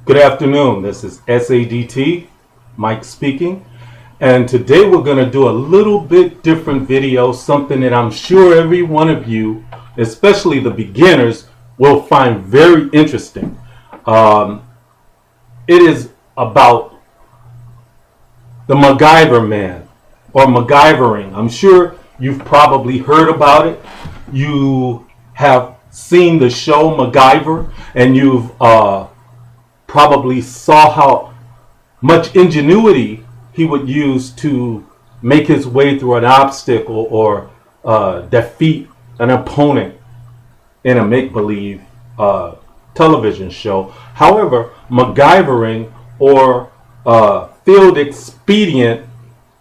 Good afternoon. This is SADT, Mike speaking. And today we're going to do a little bit different video, something that I'm sure every one of you, especially the beginners, will find very interesting. It is about the MacGyverman or MacGyvering. I'm sure you've probably heard about it. You have seen the show MacGyver, and you've probably saw how much ingenuity he would use to make his way through an obstacle or defeat an opponent in a make-believe television show. However, MacGyvering or Field-Expedient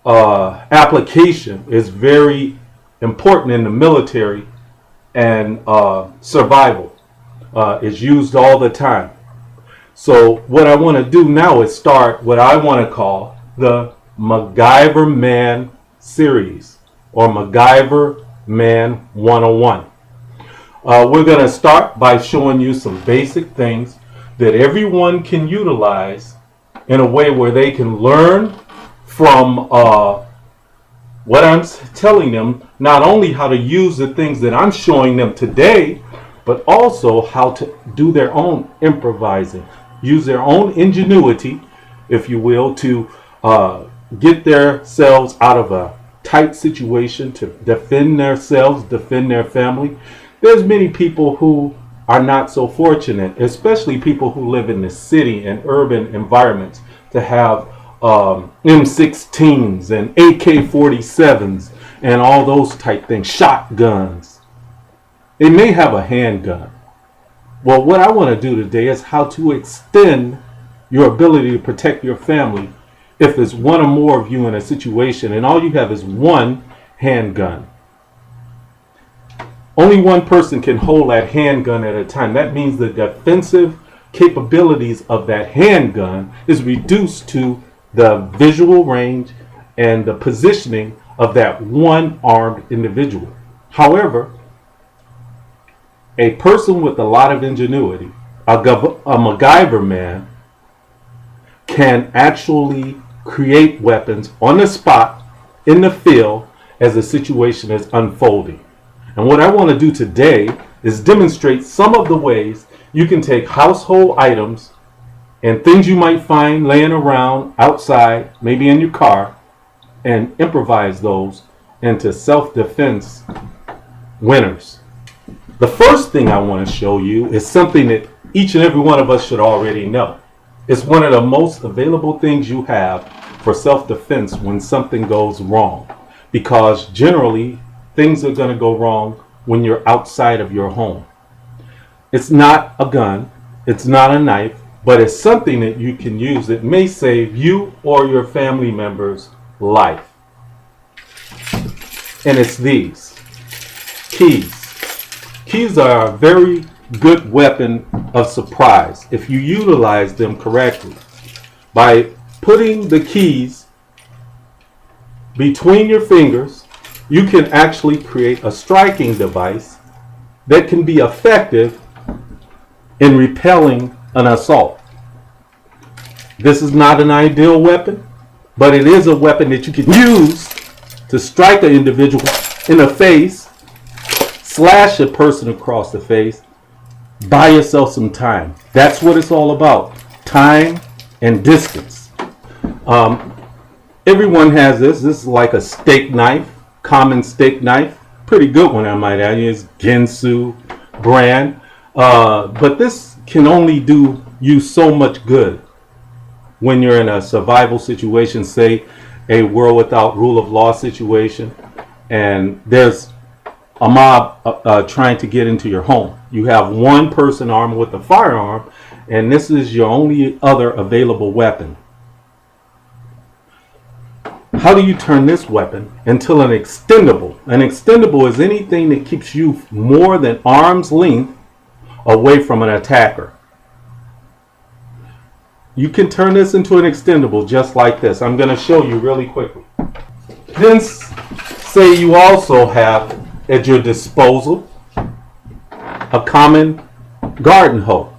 application is very important in the military, and survival is used all the time. So what I want to do now is start what I want to call the MacGyverman series, or MacGyverman 101. We're going to start by showing you some basic things that everyone can utilize in a way where they can learn from what I'm telling them, not only how to use the things that I'm showing them today, but also how to do their own improvising, use their own ingenuity, if you will, to get themselves out of a tight situation, to defend themselves, defend their family. There's many people who are not so fortunate, especially people who live in the city and urban environments, to have M16s and AK-47s and all those type things, shotguns. They may have a handgun. Well, what I want to do today is how to extend your ability to protect your family if there's one or more of you in a situation and all you have is one handgun. Only one person can hold that handgun at a time. That means the defensive capabilities of that handgun is reduced to the visual range and the positioning of that one armed individual. However, a person with a lot of ingenuity, a MacGyverman, can actually create weapons on the spot, in the field, as the situation is unfolding. And what I want to do today is demonstrate some of the ways you can take household items and things you might find laying around outside, maybe in your car, and improvise those into self-defense winners. The first thing I want to show you is something that each and every one of us should already know. It's one of the most available things you have for self-defense when something goes wrong, because generally things are going to go wrong when you're outside of your home. It's not a gun, it's not a knife, but it's something that you can use that may save you or your family members' life. And it's these keys. Keys are a very good weapon of surprise if you utilize them correctly. By putting the keys between your fingers, you can actually create a striking device that can be effective in repelling an assault. This is not an ideal weapon, but it is a weapon that you can use to strike an individual in the face, slash a person across the face, buy yourself some time. That's what it's all about, time and distance. Everyone has this. This is like a steak knife, common steak knife. Pretty good one, I might add. It's Ginsu brand. But this can only do you so much good when you're in a survival situation, say a world without rule of law situation, and there's a mob trying to get into your home. You have one person armed with a firearm, and this is your only other available weapon. How do you turn this weapon into an extendable? An extendable is anything that keeps you more than arm's length away from an attacker. You can turn this into an extendable just like this. I'm going to show you really quickly. Then say you also have at your disposal a common garden hoe.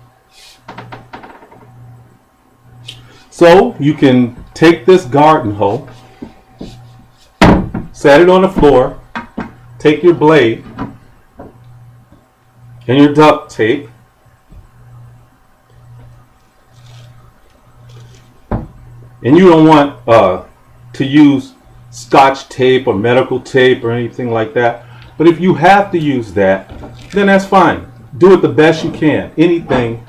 So you can take this garden hoe, set it on the floor, take your blade and your duct tape, and you don't want to use Scotch tape or medical tape or anything like that. But if you have to use that, then that's fine. Do it the best you can. Anything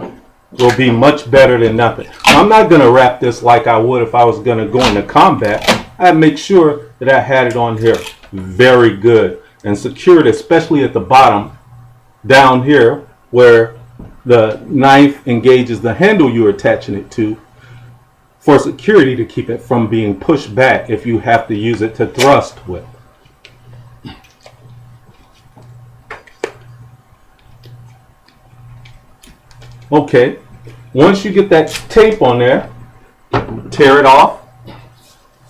will be much better than nothing. I'm not going to wrap this like I would if I was going to go into combat. I'd make sure that I had it on here very good and secured, especially at the bottom down here where the knife engages the handle you're attaching it to, for security, to keep it from being pushed back if you have to use it to thrust with. Okay, once you get that tape on there, tear it off,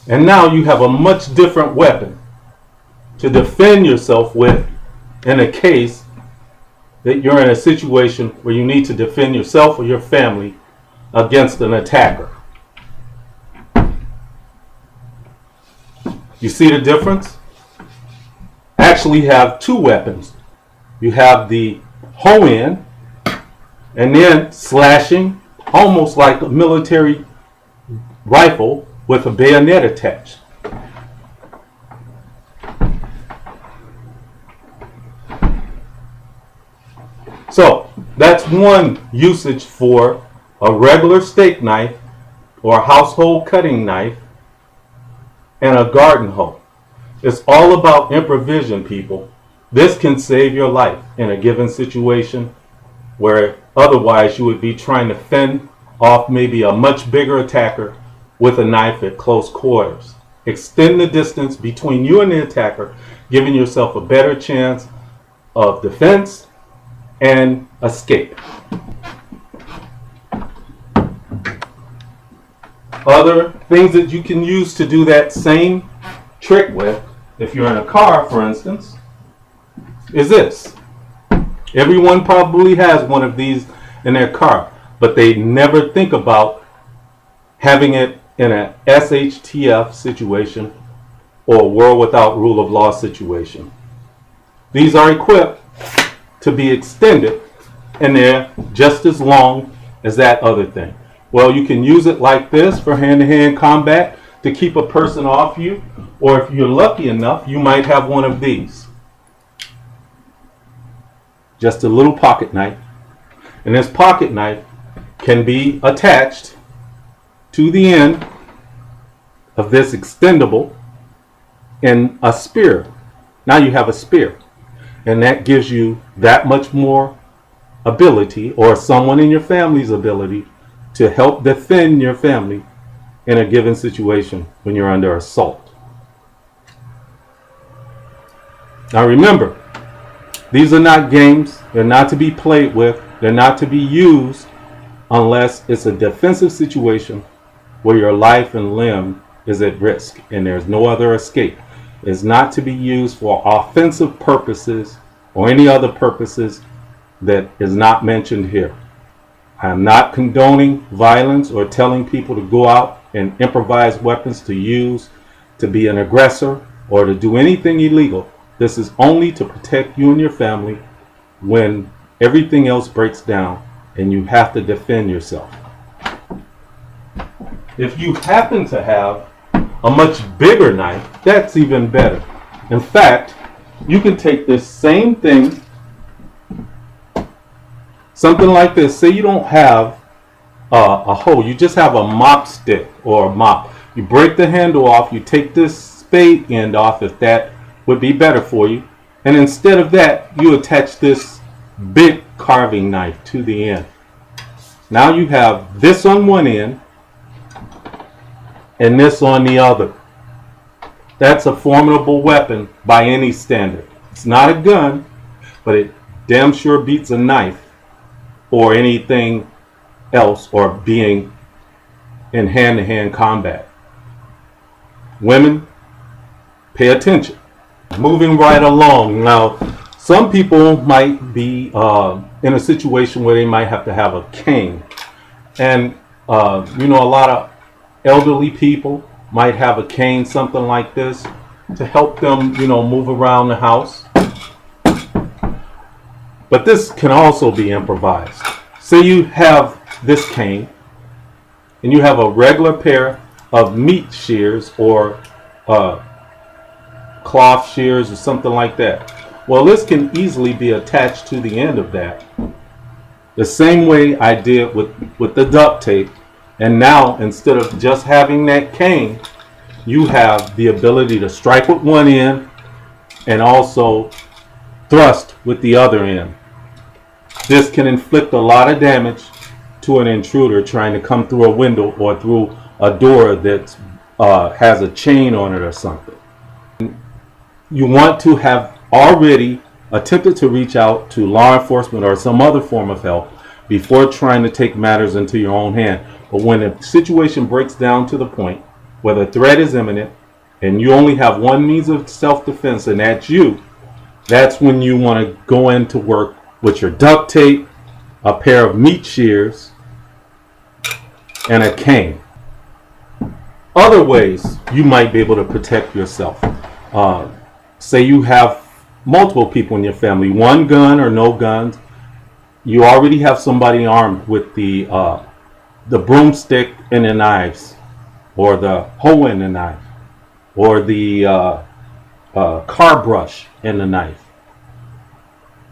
and now you have a much different weapon to defend yourself with in a case that you're in a situation where you need to defend yourself or your family against an attacker. You see the difference? Actually, you have two weapons. You have the hoe in, and then slashing, almost like a military rifle with a bayonet attached. So that's one usage for a regular steak knife or a household cutting knife and a garden hoe. It's all about improvisation, people. This can save your life in a given situation where otherwise you would be trying to fend off maybe a much bigger attacker with a knife at close quarters. Extend the distance between you and the attacker, giving yourself a better chance of defense and escape. Other things that you can use to do that same trick with, if you're in a car, for instance, is this. Everyone probably has one of these in their car, but they never think about having it in an SHTF situation or a world without rule of law situation. These are equipped to be extended, and they're just as long as that other thing. Well, you can use it like this for hand-to-hand combat to keep a person off you, or if you're lucky enough, you might have one of these. Just a little pocket knife. And this pocket knife can be attached to the end of this extendable in a spear. Now you have a spear, and that gives you that much more ability, or someone in your family's ability, to help defend your family in a given situation when you're under assault. Now remember, these are not games. They're not to be played with. They're not to be used unless it's a defensive situation where your life and limb is at risk and there's no other escape. It's not to be used for offensive purposes or any other purposes that is not mentioned here. I'm not condoning violence or telling people to go out and improvise weapons to use to be an aggressor or to do anything illegal. This is only to protect you and your family when everything else breaks down and you have to defend yourself. If you happen to have a much bigger knife, that's even better. In fact, you can take this same thing, something like this. Say you don't have a hoe, you just have a mop stick or a mop. You break the handle off, you take this spade end off if that would be better for you, and instead of that you attach this big carving knife to the end. Now you have this on one end and this on the other. That's a formidable weapon by any standard. It's not a gun, but it damn sure beats a knife or anything else, or being in hand-to-hand combat. Women, pay attention. Moving right along. Now, some people might be in a situation where they might have to have a cane. And, a lot of elderly people might have a cane, something like this, to help them, move around the house. But this can also be improvised. Say you have this cane and you have a regular pair of meat shears or cloth shears or something like that. Well, this can easily be attached to the end of that, the same way I did with the duct tape. And now, instead of just having that cane, you have the ability to strike with one end and also thrust with the other end. This can inflict a lot of damage to an intruder trying to come through a window or through a door that has a chain on it or something. You want to have already attempted to reach out to law enforcement or some other form of help before trying to take matters into your own hand. But when the situation breaks down to the point where the threat is imminent and you only have one means of self-defense, and that's you, that's when you want to go into work with your duct tape, a pair of meat shears, and a cane. Other ways you might be able to protect yourself. Say you have multiple people in your family, one gun or no guns. You already have somebody armed with the broomstick and the knives, or the hoe and the knife, or the car brush and the knife.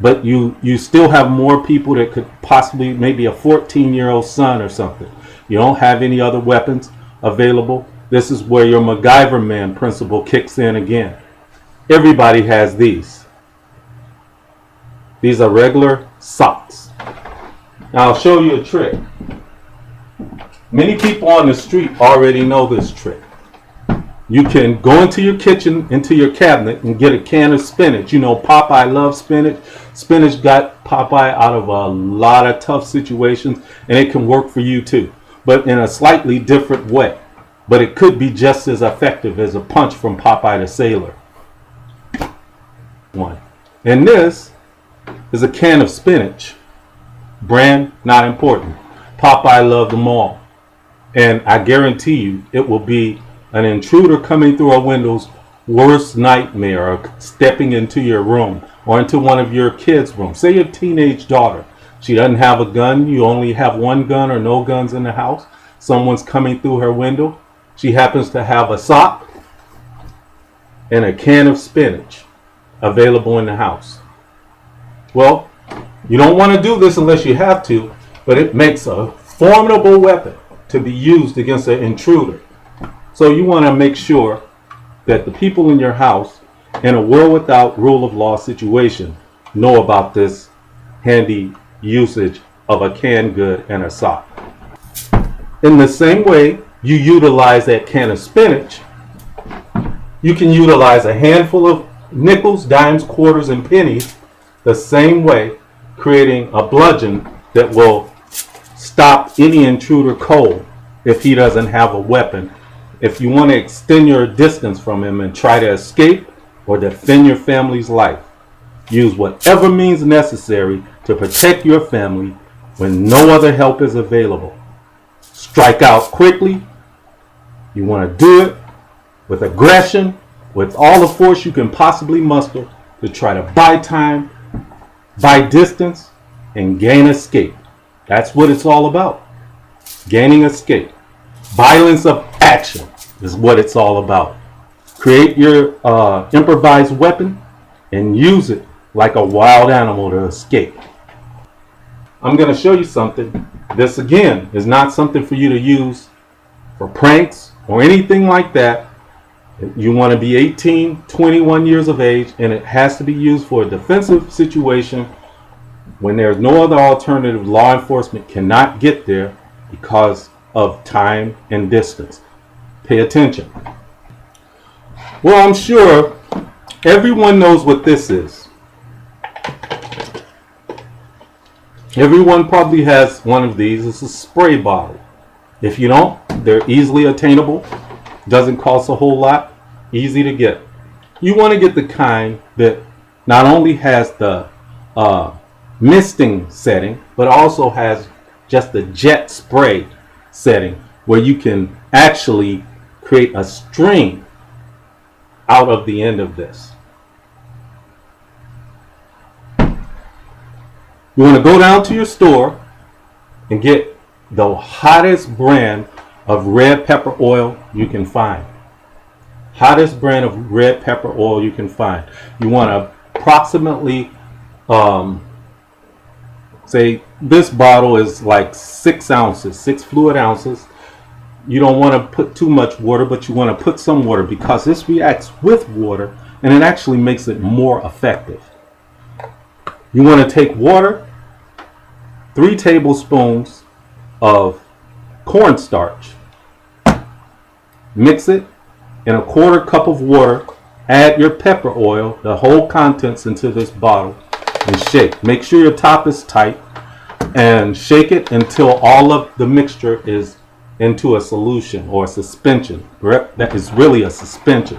But you still have more people that could possibly, maybe a 14-year-old son or something. You don't have any other weapons available. This is where your MacGyverman principle kicks in again. Everybody has these. These are regular socks. Now I'll show you a trick. Many people on the street already know this trick. You can go into your kitchen, into your cabinet, and get a can of spinach. Popeye loves spinach. Spinach got Popeye out of a lot of tough situations, and it can work for you too, but in a slightly different way. But it could be just as effective as a punch from Popeye the Sailor. One. And this is a can of spinach. Brand, not important. Popeye loved them all. And I guarantee you it will be an intruder coming through a window's worst nightmare, or stepping into your room or into one of your kids' rooms. Say your teenage daughter. She doesn't have a gun. You only have one gun or no guns in the house. Someone's coming through her window. She happens to have a sock and a can of spinach available in the house. Well, you don't want to do this unless you have to, but it makes a formidable weapon to be used against an intruder. So you want to make sure that the people in your house, in a world without rule of law situation, know about this handy usage of a canned good and a sock. In the same way you utilize that can of spinach, you can utilize a handful of nickels, dimes, quarters, and pennies the same way, creating a bludgeon that will stop any intruder cold if he doesn't have a weapon. If you want to extend your distance from him and try to escape or defend your family's life, use whatever means necessary to protect your family when no other help is available. Strike out quickly. You want to do it with aggression, with all the force you can possibly muster to try to buy time, buy distance, and gain escape. That's what it's all about. Gaining escape. Violence of action is what it's all about. Create your improvised weapon and use it like a wild animal to escape. I'm going to show you something. This again is not something for you to use for pranks or anything like that. You want to be 18, 21 years of age, and it has to be used for a defensive situation when there's no other alternative. Law enforcement cannot get there because of time and distance. Pay attention. Well, I'm sure everyone knows what this is. Everyone probably has one of these. It's a spray bottle. If you don't, they're easily attainable. Doesn't cost a whole lot. Easy to get. You want to get the kind that not only has the misting setting, but also has just the jet spray setting where you can actually create a string out of the end of this. You want to go down to your store and get the hottest brand of red pepper oil you can find. Hottest brand of red pepper oil you can find. You want to approximately, say this bottle is like 6 ounces, 6 fluid ounces. You don't want to put too much water, but you want to put some water because this reacts with water and it actually makes it more effective. You want to take water, 3 tablespoons of cornstarch, mix it in a 1/4 cup of water, add your pepper oil, the whole contents into this bottle, and shake. Make sure your top is tight and shake it until all of the mixture is into a solution or a suspension. That is really a suspension.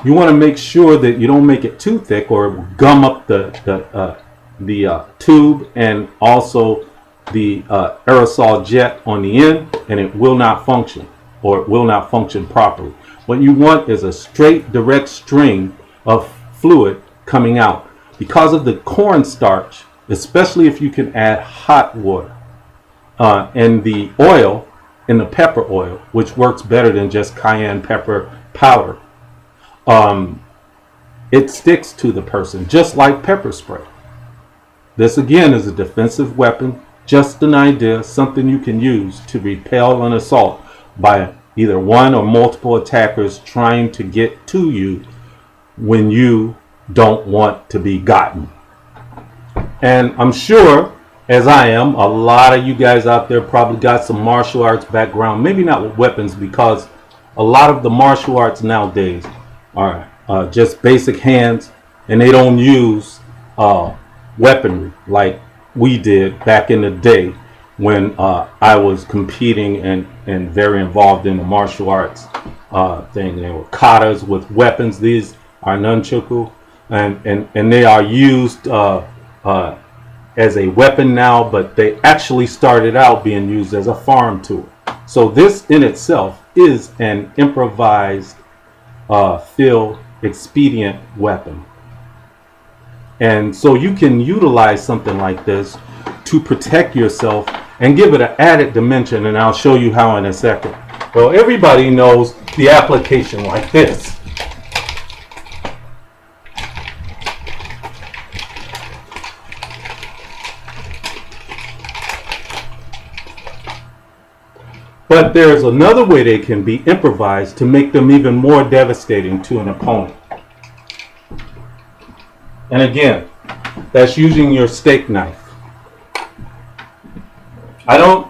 You want to make sure that you don't make it too thick or it will gum up the tube and also the aerosol jet on the end, and it will not function, or it will not function properly. What you want is a straight direct stream of fluid coming out. Because of the cornstarch, especially if you can add hot water and the oil in the pepper oil, which works better than just cayenne pepper powder, it sticks to the person just like pepper spray. This again is a defensive weapon, just an idea, something you can use to repel an assault by either one or multiple attackers trying to get to you when you don't want to be gotten. And I'm sure, as I am, a lot of you guys out there probably got some martial arts background, maybe not with weapons, because a lot of the martial arts nowadays are just basic hands, and they don't use weaponry like we did back in the day when I was competing and very involved in the martial arts thing. There were katas with weapons. These are nunchucks, and they are used as a weapon now, but they actually started out being used as a farm tool. So this in itself is an improvised field-expedient weapon. And so you can utilize something like this to protect yourself and give it an added dimension, and I'll show you how in a second. Well, everybody knows the application like this. But there's another way they can be improvised to make them even more devastating to an opponent. And again, that's using your steak knife. I don't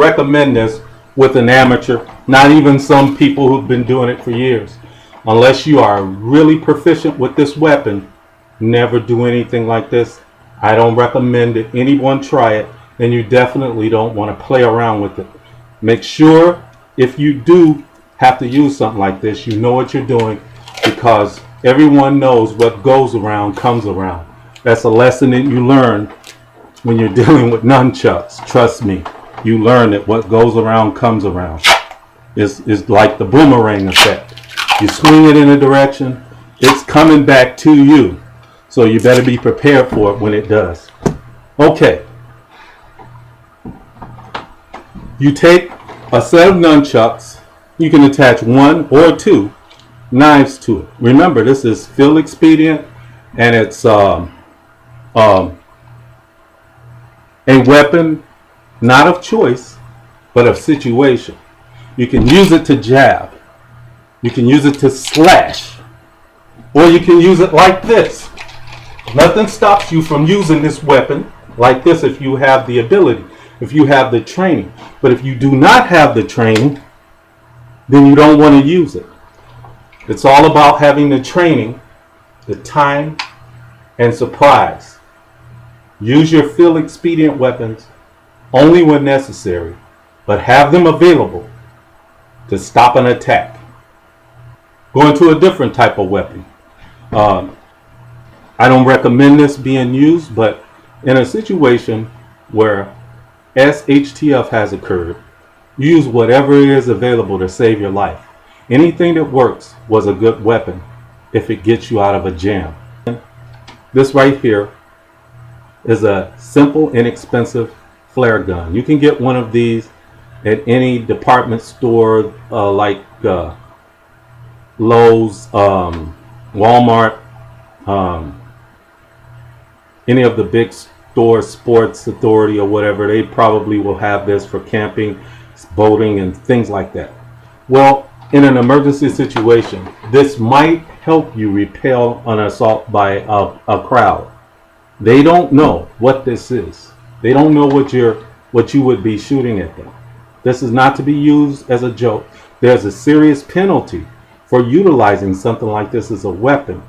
recommend this with an amateur, not even some people who've been doing it for years. Unless you are really proficient with this weapon, never do anything like this. I don't recommend that anyone try it, and you definitely don't want to play around with it. Make sure if you do have to use something like this, you know what you're doing, because everyone knows what goes around comes around. That's a lesson that you learn when you're dealing with nunchucks. Trust me, you learn that what goes around comes around. It's like the boomerang effect. You swing it in a direction, it's coming back to you. So you better be prepared for it when it does. Okay. You take a set of nunchucks. You can attach 1 or 2 knives to it. Remember, this is Field-Expedient, and it's a weapon not of choice, but of situation. You can use it to jab. You can use it to slash. Or you can use it like this. Nothing stops you from using this weapon like this if you have the ability, if you have the training. But if you do not have the training, then you don't want to use it. It's all about having the training, the time, and surprise. Use your Field-Expedient weapons only when necessary, but have them available to stop an attack. Going to a different type of weapon. I don't recommend this being used, but in a situation where SHTF has occurred, Use whatever it is available to save your life. Anything that works was a good weapon if it gets you out of a jam. This right here is a simple, inexpensive flare gun. You can get one of these at any department store like Lowe's, Walmart, any of the big stores, Sports Authority or whatever. They probably will have this for camping, boating, and things like that. Well, in an emergency situation, this might help you repel an assault by a crowd. They don't know what this is. They don't know what you would be shooting at them. This is not to be used as a joke. There's a serious penalty for utilizing something like this as a weapon.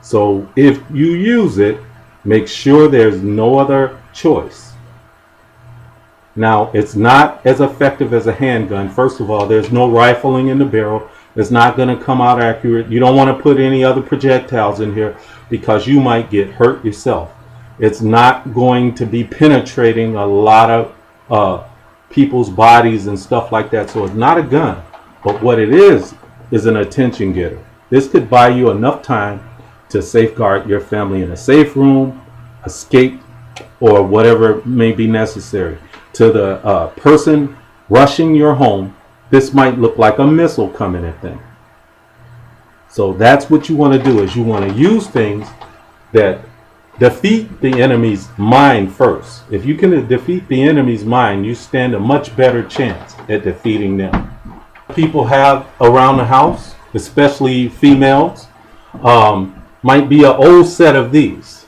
So if you use it, make sure there's no other choice. Now, it's not as effective as a handgun. First of all, there's no rifling in the barrel. It's not going to come out accurate. You don't want to put any other projectiles in here because you might get hurt yourself. It's not going to be penetrating a lot of people's bodies and stuff like that. So it's not a gun. But what it is an attention getter. This could buy you enough time to safeguard your family in a safe room, escape, or whatever may be necessary. To the person rushing your home, this might look like a missile coming at them. So that's what you want to do, is you want to use things that defeat the enemy's mind first. If you can defeat the enemy's mind, you stand a much better chance at defeating them. People have around the house, especially females, might be an old set of these.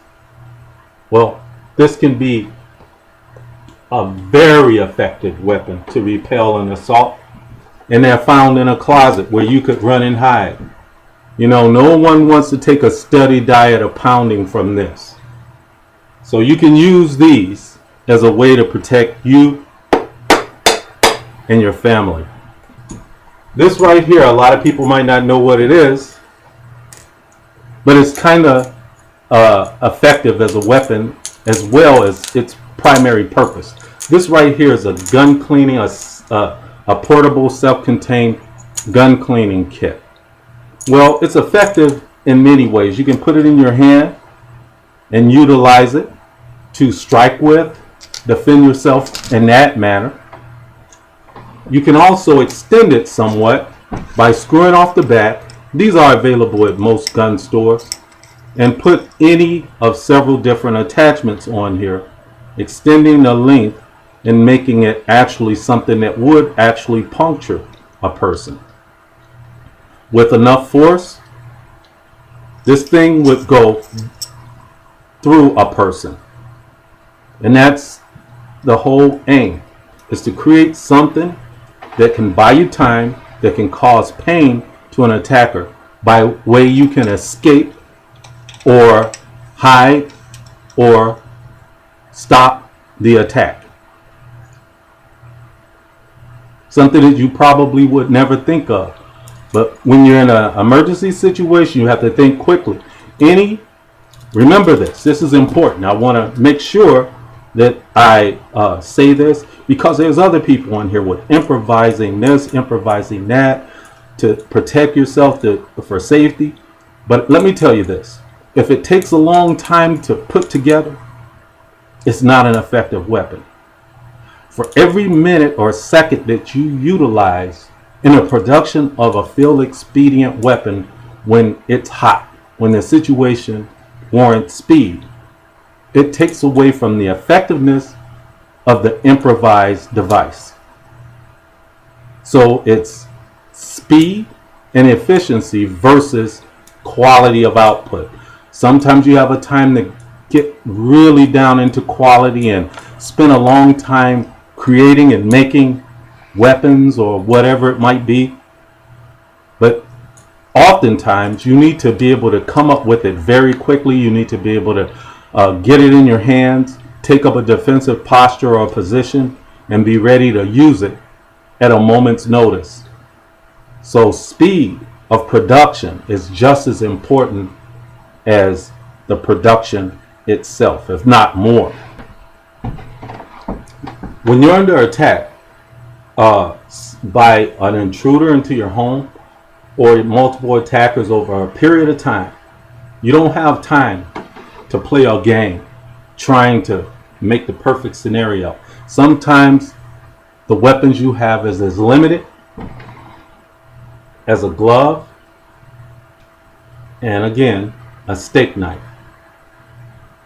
Well, this can be a very effective weapon to repel an assault, and they're found in a closet where you could run and hide. You know, no one wants to take a steady diet of pounding from this. So you can use these as a way to protect you and your family. This right here, a lot of people might not know what it is, but it's kind of effective as a weapon as well as its primary purpose. This right here is a gun cleaning, a portable self-contained gun cleaning kit. Well, it's effective in many ways. You can put it in your hand and utilize it to strike with, defend yourself in that manner. You can also extend it somewhat by screwing off the back. These are available at most gun stores. And put any of several different attachments on here, extending the length and making it actually something that would actually puncture a person. With enough force, this thing would go through a person. And that's the whole aim, is to create something that can buy you time, that can cause pain to an attacker by way you can escape or hide or stop the attack. Something that you probably would never think of. But when you're in an emergency situation, you have to think quickly. Remember this. This is important. I want to make sure that I say this, because there's other people on here with improvising this, improvising that, to protect yourself for safety. But let me tell you this. If it takes a long time to put together, it's not an effective weapon. For every minute or second that you utilize in the production of a field-expedient weapon when it's hot, when the situation warrants speed, it takes away from the effectiveness of the improvised device. So it's speed and efficiency versus quality of output. Sometimes you have a time to get really down into quality and spend a long time creating and making weapons or whatever it might be. But oftentimes you need to be able to come up with it very quickly. You need to be able to get it in your hands, take up a defensive posture or position, and be ready to use it at a moment's notice. So speed of production is just as important as the production itself, if not more. When you're under attack, by an intruder into your home or multiple attackers over a period of time, you don't have time to play a game trying to make the perfect scenario. Sometimes the weapons you have is as limited as a glove and, again, a steak knife.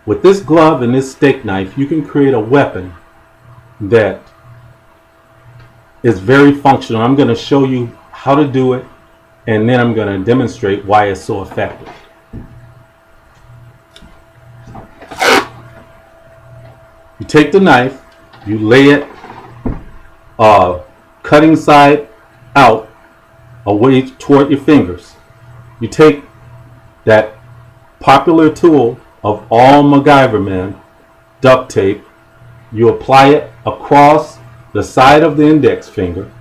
With this glove and this steak knife, you can create a weapon that is very functional. I'm going to show you how to do it, and then I'm going to demonstrate why it's so effective. You take the knife, you lay it cutting side out away toward your fingers. You take that popular tool of all MacGyvermen, duct tape, you apply it across the side of the index finger,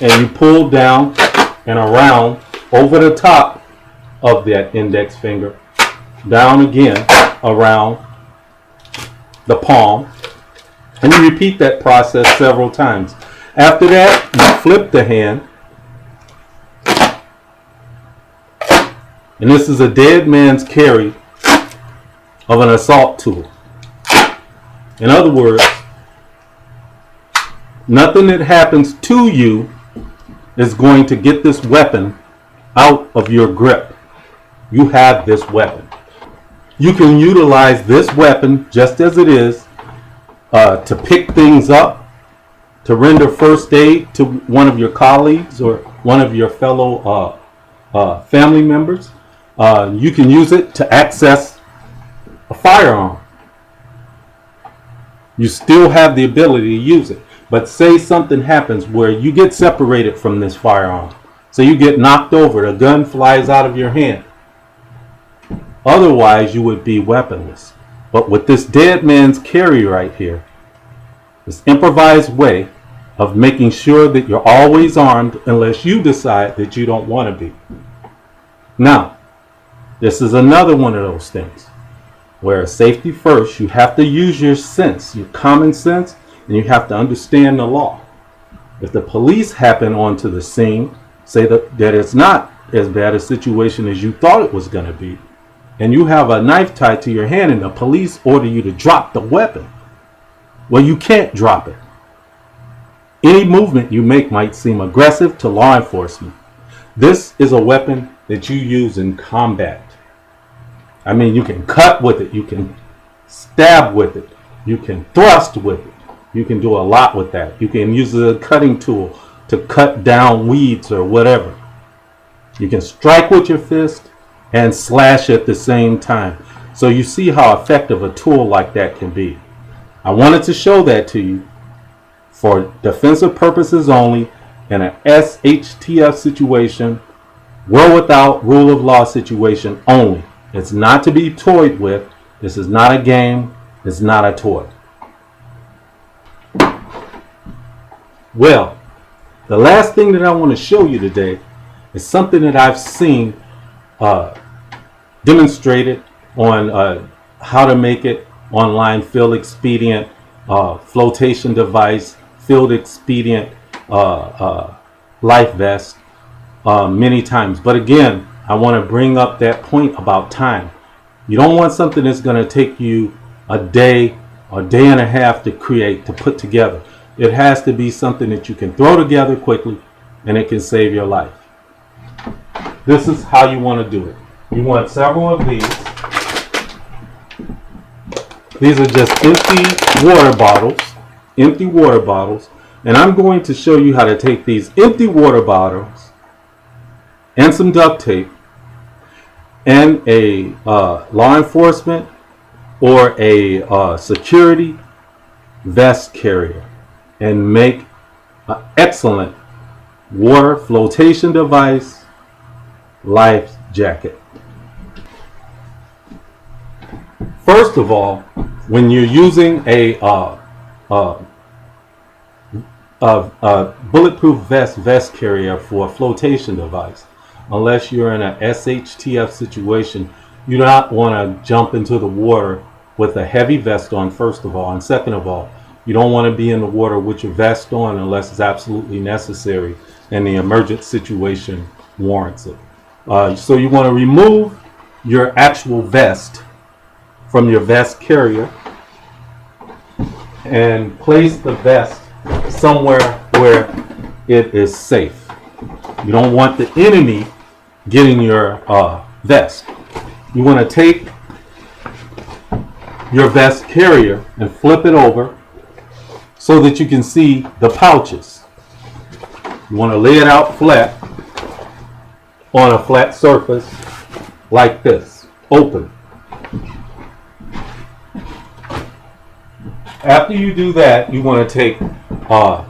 and you pull down and around over the top of that index finger, down again around the palm, and you repeat that process several times. After that, you flip the hand, and this is a dead man's carry of an assault tool. In other words, nothing that happens to you is going to get this weapon out of your grip. You have this weapon. You can utilize this weapon just as it is to pick things up, to render first aid to one of your colleagues or one of your fellow family members. You can use it to access a firearm. You still have the ability to use it. But say something happens where you get separated from this firearm. So you get knocked over, the gun flies out of your hand. Otherwise, you would be weaponless. But with this dead man's carry right here, this improvised way of making sure that you're always armed unless you decide that you don't want to be. Now, this is another one of those things where safety first, you have to use your sense, your common sense, and you have to understand the law. If the police happen onto the scene, say that it's not as bad a situation as you thought it was going to be, and you have a knife tied to your hand and the police order you to drop the weapon, well, you can't drop it. Any movement you make might seem aggressive to law enforcement. This is a weapon that you use in combat. I mean, you can cut with it, you can stab with it, you can thrust with it. You can do a lot with that. You can use a cutting tool to cut down weeds or whatever. You can strike with your fist and slash at the same time. So you see how effective a tool like that can be. I wanted to show that to you for defensive purposes only in an SHTF situation, war without rule of law situation only. It's not to be toyed with. This is not a game. It's not a toy. Well, the last thing that I want to show you today is something that I've seen demonstrated on how to make it online. Field-Expedient, flotation device, Field-Expedient life vest many times. But again, I want to bring up that point about time. You don't want something that's going to take you a day or day and a half to create, to put together. It has to be something that you can throw together quickly and it can save your life. This is how you want to do it. You want several of these. These are just empty water bottles, and I'm going to show you how to take these empty water bottles and some duct tape and a law enforcement or a security vest carrier and make an excellent water flotation device life jacket. First of all, when you're using a bulletproof vest carrier for a flotation device, unless you're in a SHTF situation, you do not want to jump into the water with a heavy vest on, first of all, and second of all, You don't want to be in the water with your vest on unless it's absolutely necessary and the emergent situation warrants it. So you want to remove your actual vest from your vest carrier and place the vest somewhere where it is safe. You don't want the enemy getting your vest. You want to take your vest carrier and flip it over so that you can see the pouches. You want to lay it out flat on a flat surface like this, open. After you do that, you want to take 4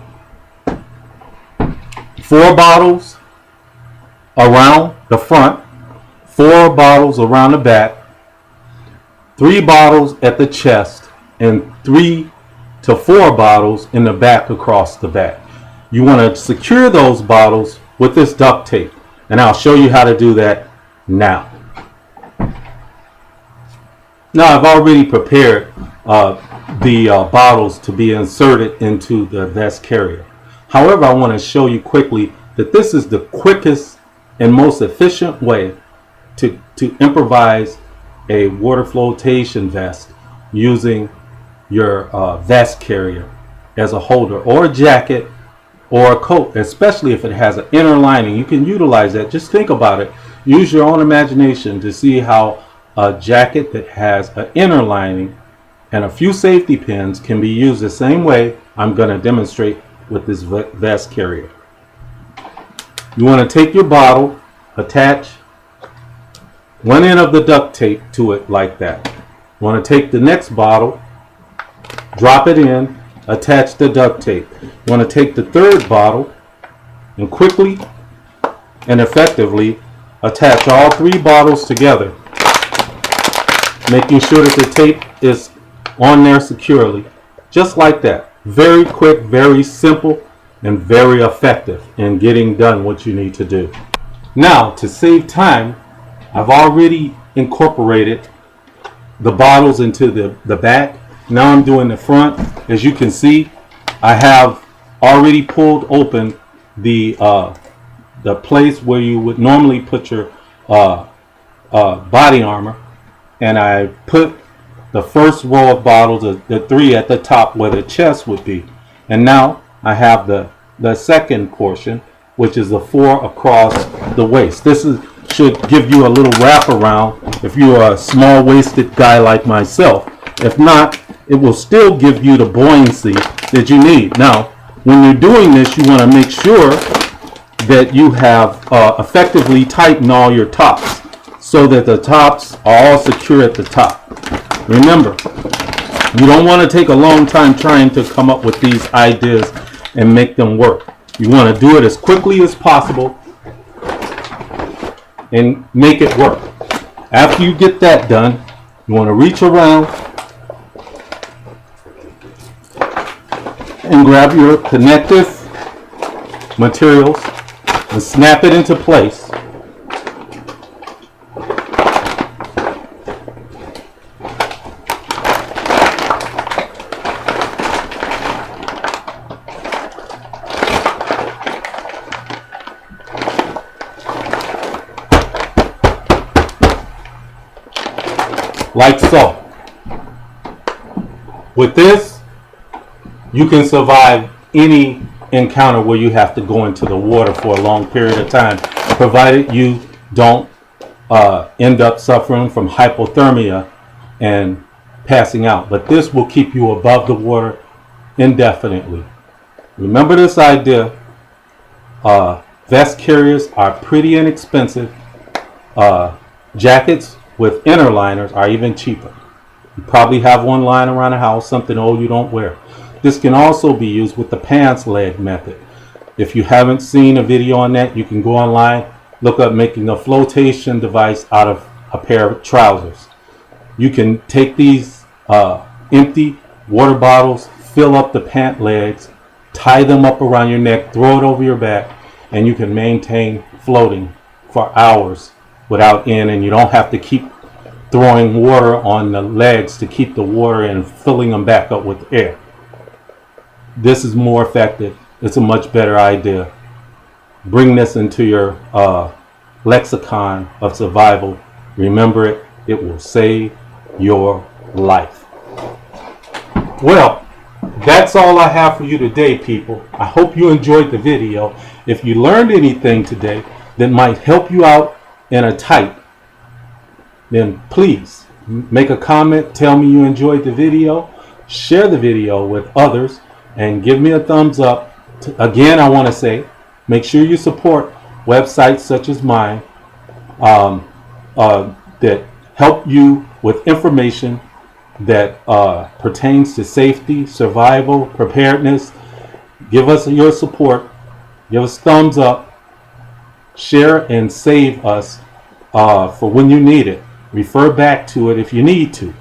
bottles around the front, 4 bottles around the back, 3 bottles at the chest, and 3 to 4 bottles in the back across the back. You want to secure those bottles with this duct tape, and I'll show you how to do that now. Now I've already prepared the bottles to be inserted into the vest carrier. However, I want to show you quickly that this is the quickest and most efficient way to improvise a water flotation vest using your vest carrier as a holder, or a jacket, or a coat, especially if it has an inner lining. You can utilize that. Just think about it. Use your own imagination to see how a jacket that has an inner lining and a few safety pins can be used the same way I'm going to demonstrate with this vest carrier. You want to take your bottle, attach one end of the duct tape to it like that. You want to take the next bottle, drop it in, attach the duct tape. You want to take the third bottle and quickly and effectively attach all 3 bottles together, making sure that the tape is on there securely, just like that. Very quick, very simple, and very effective in getting done what you need to do. Now, to save time, I've already incorporated the bottles into the back. Now I'm doing the front. As you can see, I have already pulled open the place where you would normally put your body armor, and I put the first row of bottles, the 3 at the top where the chest would be. And now I have the second portion, which is the 4 across the waist. This should give you a little wrap around if you're a small-waisted guy like myself. If not, it will still give you the buoyancy that you need. Now, when you're doing this, you want to make sure that you have effectively tightened all your tops so that the tops are all secure at the top. Remember, you don't want to take a long time trying to come up with these ideas and make them work. You want to do it as quickly as possible and make it work. After you get that done, you want to reach around and grab your connective materials and snap it into place. Like so. With this, you can survive any encounter where you have to go into the water for a long period of time, provided you don't end up suffering from hypothermia and passing out. But this will keep you above the water indefinitely. Remember this idea. Vest carriers are pretty inexpensive. Jackets with inner liners are even cheaper. You probably have one lying around the house, something old you don't wear. This can also be used with the pants leg method. If you haven't seen a video on that, you can go online, look up making a flotation device out of a pair of trousers. You can take these empty water bottles, fill up the pant legs, tie them up around your neck, throw it over your back, and you can maintain floating for hours without end, and you don't have to keep throwing water on the legs to keep the water and filling them back up with air. this is more effective. It's a much better idea. Bring this into your lexicon of survival. Remember it. It will save your life. Well, that's all I have for you today, people. I hope you enjoyed the video. If you learned anything today that might help you out in a type, then please make a comment. Tell me you enjoyed the video. Share the video with others and give me a thumbs up. Again, I want to say, make sure you support websites such as mine that help you with information that pertains to safety, survival, preparedness. Give us your support. Give us thumbs up. Share and save us for when you need it. Refer back to it if you need to.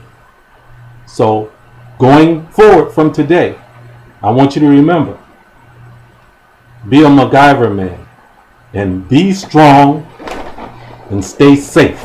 So going forward from today, I want you to remember, be a MacGyverman and be strong and stay safe.